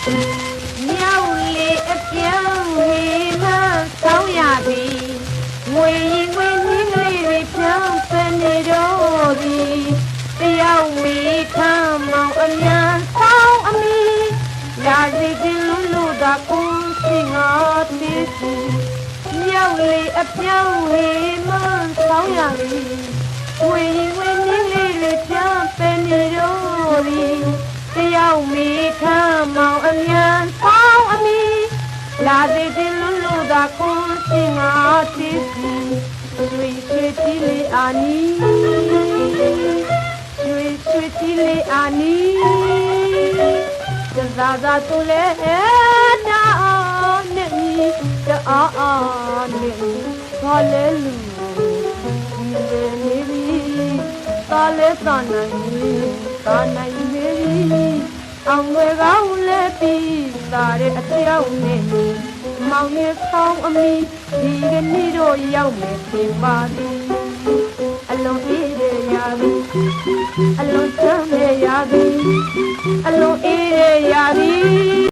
မြောက်လေအပြောင်းဟေမဆောင်းရပြီငွေရင်ငွေနည်းကလေးတွေပြောင်းပန်နေတော့သည်တယောက်မီခမ်းမောင်အမြန်ဆောင်းအမီလာစီတင်လို့သာကိုစင်ငါတေးစီမြောက်လေအပြောင်းဟေမဆောင်းရပြီငွေရင်ငွေနည်းကလေးတွေပြောင်းပန်နေတော့သည်တယောက်မီခမ်းမောင်အမြန်ဆောင်းအမီလာစီတင်လို့သာကိုစင်ငါတေးစီရွှေရွှေတီလေးအာနီရွှေရွှေတီလေးအာနီဇာဇာသူလဲတာနဲ့မီတာနဲ့ဘာလဲလူဒီလေနေပြီသာလဲသာနိုင်နေပြီအောင်ွယ်ကောင်းလဲပြီးသာတဲ့အပြောင်းနဲ့မောင်ရဲ့ဆောင်းအမီဒီကနေ့တော့ရောက်မယ်ဖြစ်ပါသည်အလုံးအေးရရသည်အလုံးချမ်းရရသည်အလုံးအေးရရသည်